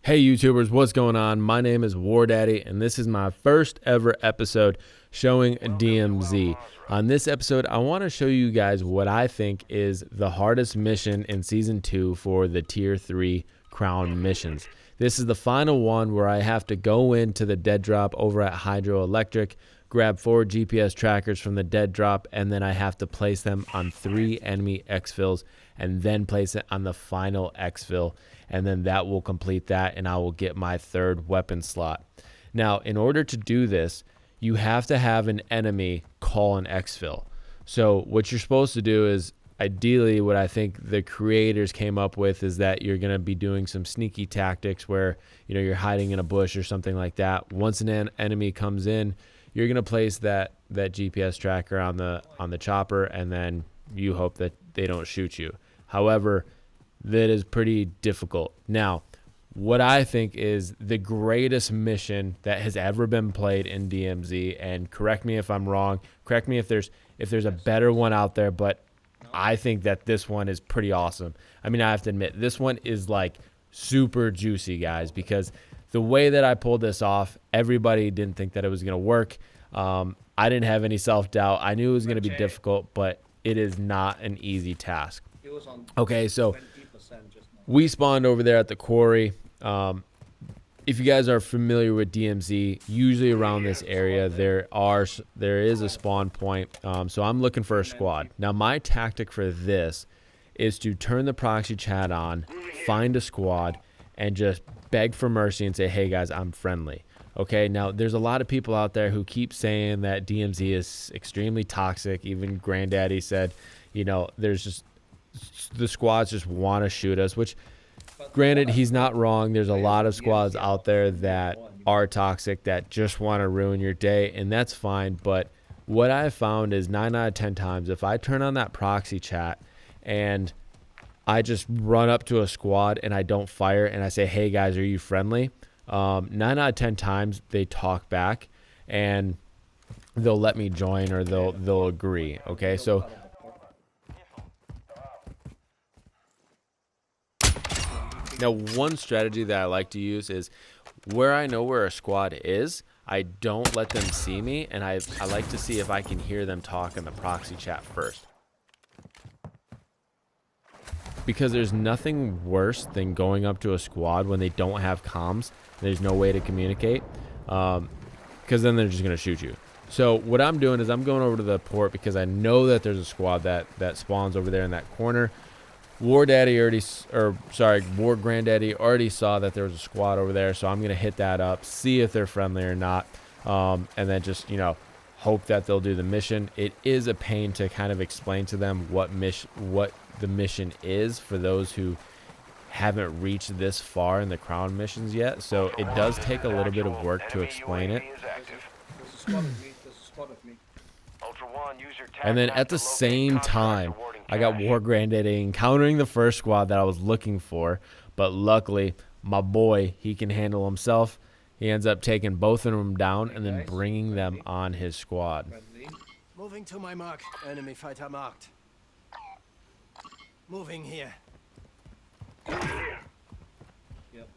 Hey YouTubers, what's going on? My name is War Daddy, and this is my first ever episode showing DMZ. On this episode, I want to show you guys what I think is the hardest mission in Season 2 for the Tier 3 Crown missions. This is the final one where I have to go into the dead drop over at Hydroelectric, grab 4 GPS trackers from the dead drop, and then I have to place them on 3 enemy exfils and then place it on the final exfil, and then that will complete that and I will get my 3rd weapon slot. Now, in order to do this, you have to have an enemy call an exfil. So what you're supposed to do is, ideally what I think the creators came up with is that you're going to be doing some sneaky tactics where, you know, you're hiding in a bush or something like that. Once an enemy comes in, you're going to place that GPS tracker on the chopper, and then you hope that they don't shoot you. However, that is pretty difficult. Now, what I think is the greatest mission that has ever been played in DMZ, and correct me if I'm wrong, correct me if there's a better one out there, but I think that this one is pretty awesome. I mean, I have to admit, this one is like super juicy, guys, because the way that I pulled this off, everybody didn't think that it was going to work. I didn't have any self-doubt. I knew it was going to be difficult, but it is not an easy task. Okay, so we spawned over there at the quarry. If you guys are familiar with DMZ, usually around this area there is a spawn point. So I'm looking for a squad. Now my tactic for this is to turn the proxy chat on, find a squad, and just beg for mercy and say, hey guys, I'm friendly. Okay, now there's a lot of people out there who keep saying that DMZ is extremely toxic. Even Granddaddy said, you know, there's just the squads just want to shoot us, which granted, he's not wrong. There's a lot of squads out there that are toxic, that just want to ruin your day, and that's fine. But what I found is 9 out of 10 times, if I turn on that proxy chat and I just run up to a squad and I don't fire and I say, hey guys, are you friendly? 9 out of 10 times they talk back and they'll let me join, or they'll agree. Okay, so now, one strategy that I like to use is where I know where a squad is, I don't let them see me, and I like to see if I can hear them talk in the proxy chat first. Because there's nothing worse than going up to a squad when they don't have comms, there's no way to communicate, because then they're just going to shoot you. So what I'm doing is I'm going over to the port because I know that there's a squad that spawns over there in that corner. War Granddaddy already saw that there was a squad over there, so I'm gonna hit that up, see if they're friendly or not, and then just, you know, hope that they'll do the mission. It is a pain to kind of explain to them what the mission is for those who haven't reached this far in the crown missions yet. So it does take a little bit of work to explain it. And then at the same time, I got War Granddaddy encountering the first squad that I was looking for, but luckily my boy, he can handle himself. He ends up taking both of them down and then bringing them on his squad. Moving to my mark. Enemy fighter marked. Moving here. Yep.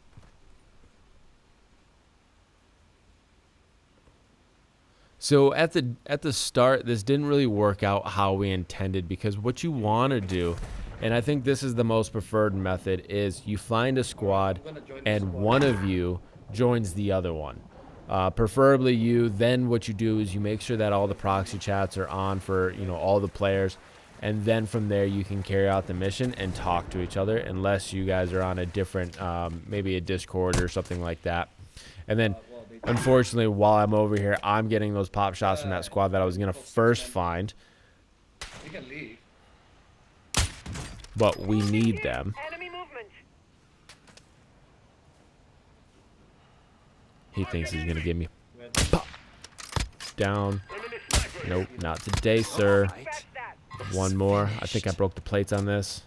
So at the start, this didn't really work out how we intended, because what you want to do, and I think this is the most preferred method, is you find a squad and one of you joins the other one. Preferably you. Then what you do is you make sure that all the proxy chats are on for, you know, all the players, and then from there you can carry out the mission and talk to each other, unless you guys are on a different, maybe a Discord or something like that. And then unfortunately, while I'm over here, I'm getting those pop shots from that squad that I was going to first find. You can leave. But we need them. He thinks he's going to get me. Pop. Down. Nope, not today, sir. One more. I think I broke the plates on this.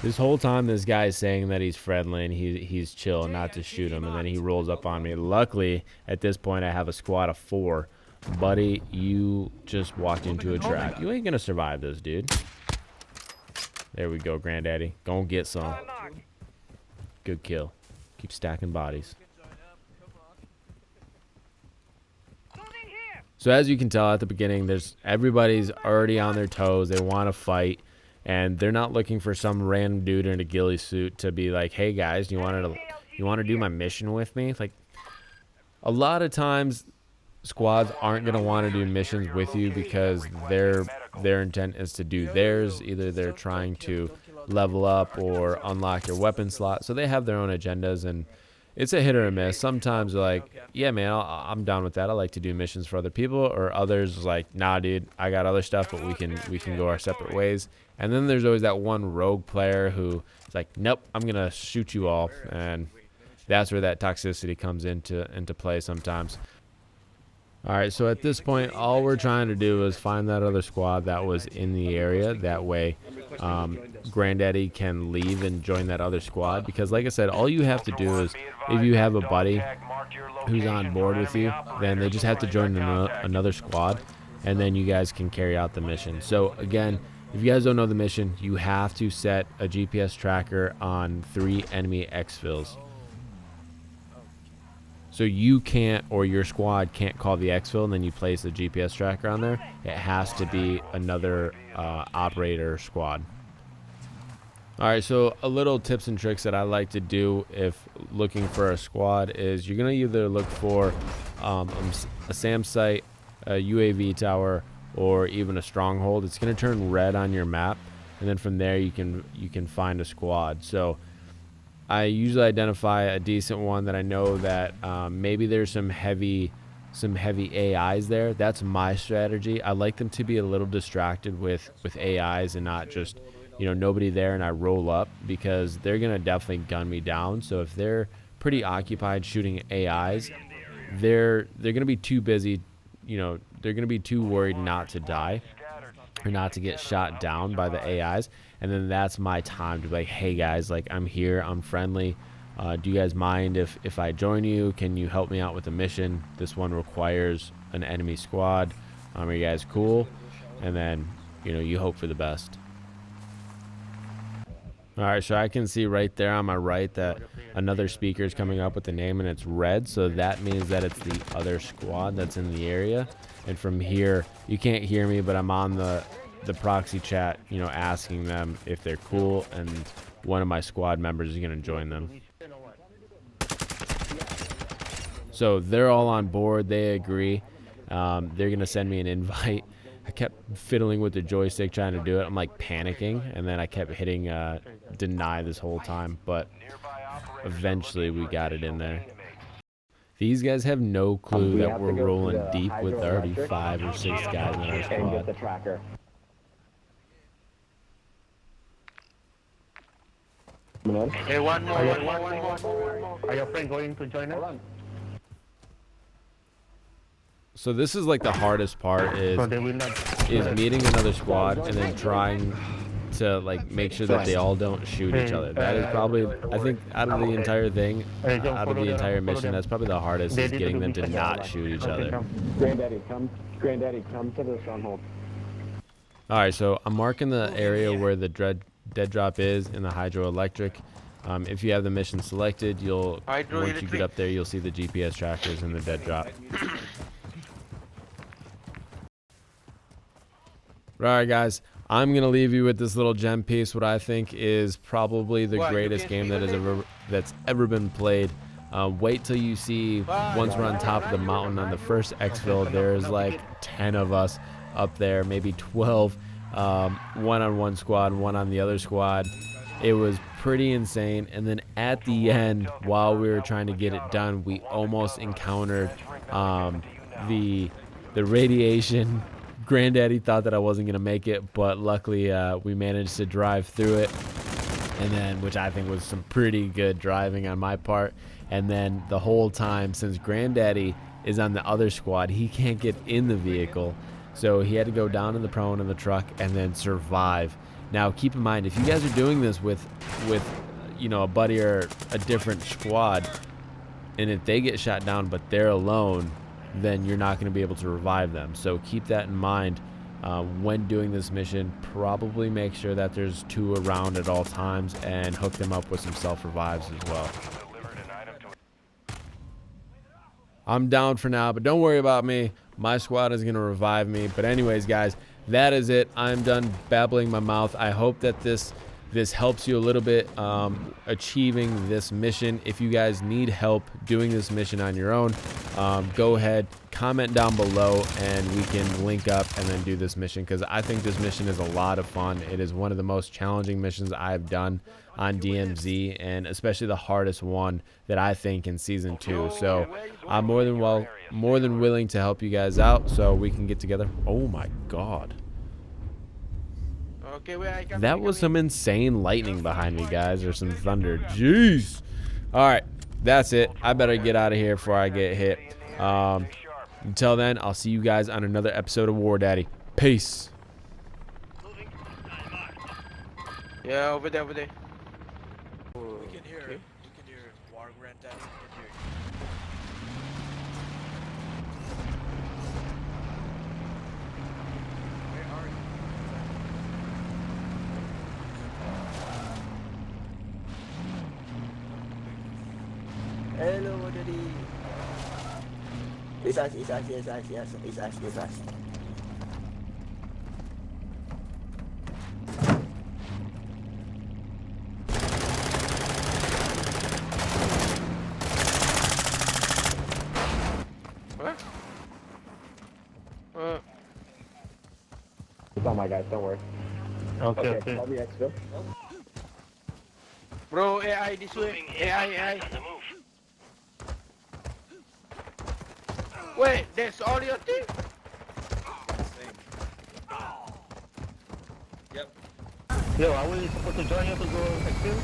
This whole time, this guy is saying that he's friendly and he's chill and not to shoot him, and then he rolls up on me. Luckily, at this point, I have a squad of 4. Buddy, you just walked into a trap. You ain't gonna survive this, dude. There we go, Granddaddy. Go and get some. Good kill. Keep stacking bodies. So as you can tell at the beginning, everybody's already on their toes. They want to fight, and they're not looking for some random dude in a ghillie suit to be like, "Hey guys, you want to do my mission with me?" Like, a lot of times squads aren't going to want to do missions with you because their intent is to do theirs. Either they're trying to level up or unlock your weapon slot, so they have their own agendas, and it's a hit or a miss. Sometimes they're like, yeah man, I'm down with that, I like to do missions for other people, or others like, nah dude, I got other stuff, but we can go our separate ways. And then there's always that one rogue player who is like, nope, I'm gonna shoot you all, and that's where that toxicity comes into play sometimes. All right, so at this point, all we're trying to do is find that other squad that was in the area. That way, Granddaddy can leave and join that other squad. Because like I said, all you have to do is, if you have a buddy who's on board with you, then they just have to join another squad, and then you guys can carry out the mission. So again, if you guys don't know the mission, you have to set a GPS tracker on 3 enemy exfils. So you can't, or your squad can't call the exfil and then you place the GPS tracker on there. It has to be another operator squad. All right, so a little tips and tricks that I like to do if looking for a squad is you're gonna either look for a SAM site, a UAV tower, or even a stronghold. It's gonna turn red on your map, and then from there you can find a squad. So I usually identify a decent one that I know that maybe there's some heavy AIs there. That's my strategy. I like them to be a little distracted with AIs and not just, nobody there and I roll up, because they're gonna definitely gun me down. So if they're pretty occupied shooting AIs, they're gonna be too busy, they're gonna be too worried not to die or not to get shot down by the AIs. And then that's my time to be like, hey guys, like, I'm here, I'm friendly, do you guys mind if I join you? Can you help me out with the mission? This one requires an enemy squad. Are you guys cool? And then you hope for the best. All right, so I can see right there on my right that another speaker is coming up with the name, and it's red, so that means that it's the other squad that's in the area. And from here, you can't hear me, but I'm on the proxy chat, asking them if they're cool, and one of my squad members is going to join them. So they're all on board, they agree. They're going to send me an invite. I kept fiddling with the joystick trying to do it. I'm like panicking, and then I kept hitting deny this whole time, but eventually we got it in there. These guys have no clue that we're rolling deep with already 5 or 6 guys in our squad. Hey, one more. Are your friends going to join us? So this is like the hardest part is meeting another squad and then trying to like make sure that they all don't shoot each other. That is probably, I think, out of the entire thing, out of the entire mission, that's probably the hardest, is getting them to not shoot each other. Granddaddy, come to the stronghold. All right, so I'm marking the area where the dead drop is in the hydroelectric. If you have the mission selected, once you get up there, you'll see the GPS trackers in the dead drop. Alright guys, I'm going to leave you with this little gem piece, what I think is probably the greatest game that's ever been played. Wait till you see, once we're on top of the mountain on the first exfil, there's like 10 of us up there, maybe 12, one on one squad, one on the other squad. It was pretty insane. And then at the end, while we were trying to get it done, we almost encountered the radiation. Granddaddy thought that I wasn't gonna make it, but luckily we managed to drive through it, and then, which I think was some pretty good driving on my part. And then the whole time, since Granddaddy is on the other squad, he can't get in the vehicle, so he had to go down in the prone in the truck and then survive. Now keep in mind, if you guys are doing this with a buddy or a different squad, and if they get shot down but they're alone, then you're not going to be able to revive them. So keep that in mind when doing this mission. Probably make sure that there's 2 around at all times and hook them up with some self-revives as well. I'm down for now, but don't worry about me. My squad is going to revive me. But anyways, guys, that is it. I'm done babbling my mouth. I hope that this helps you a little bit achieving this mission. If you guys need help doing this mission on your own, go ahead, comment down below, and we can link up and then do this mission, because I think this mission is a lot of fun. It is one of the most challenging missions I've done on DMZ, and especially the hardest one that I think in season 2. So I'm more than willing to help you guys out so we can get together. Oh my god. That was some insane lightning behind me, guys, or some thunder. Jeez. All right, that's it. I better get out of here before I get hit. Until then, I'll see you guys on another episode of War Daddy. Peace. Yeah, over there. We can hear War Granddaddy. We can hear you. Where are you? Hello, Daddy. It's us. It's all my guys, don't worry. Okay. Call me exfil. Bro, AI this way. AI. Wait, that's all your team? Yep. Yo, are we supposed to join you to go exfil?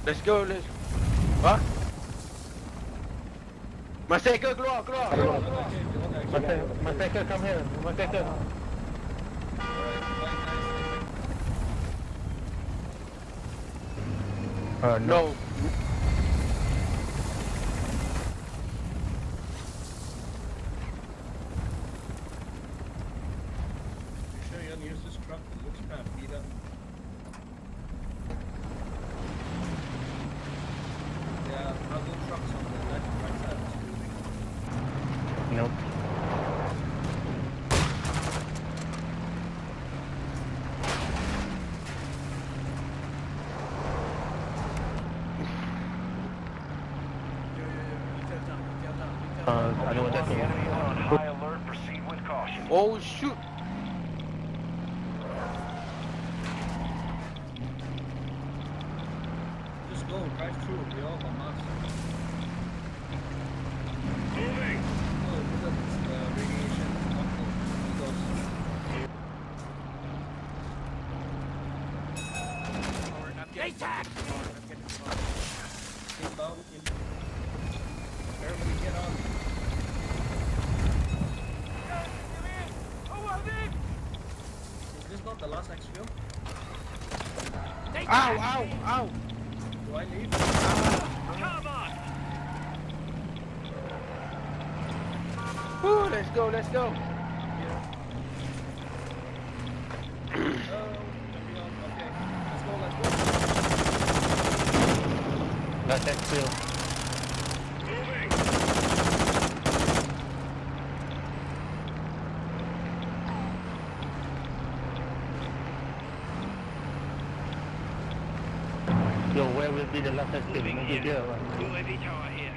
Let's go. Huh? Maseka keluar. Maseka, come here. Maseka. No. You sure you don't use this truck? It looks kind of beat up. There are other trucks on the left and right side of this building. Nope. I know what that means. High alert. Proceed with caution. Oh shoot. Just go, drive through. We all on us. Moving. Oh, look at this radiation. Inbound. Everybody get on. Is this not the last exfil? Ow. Do I leave? Come on. Woo, let's go. Let's go. That's exfil. Moving. Yo, where will be the last exfil? No big deal. UAV tower here.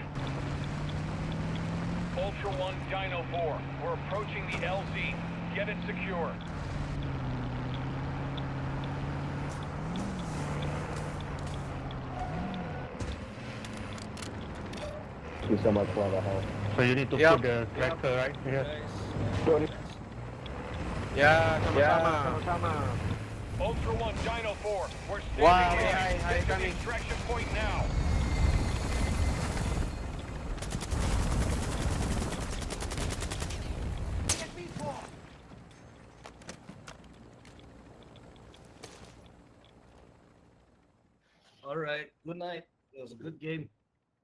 Ultra One, Dino 4. We're approaching the LZ. Get it secure. Thank you so much for the help. So you need to Yep. put the tractor right here. Yeah, sama-sama. Ultra One, Dino 4. We're standing Wow, here. yeah, Get to the coming. extraction point now. All right. Good night. It was a good game.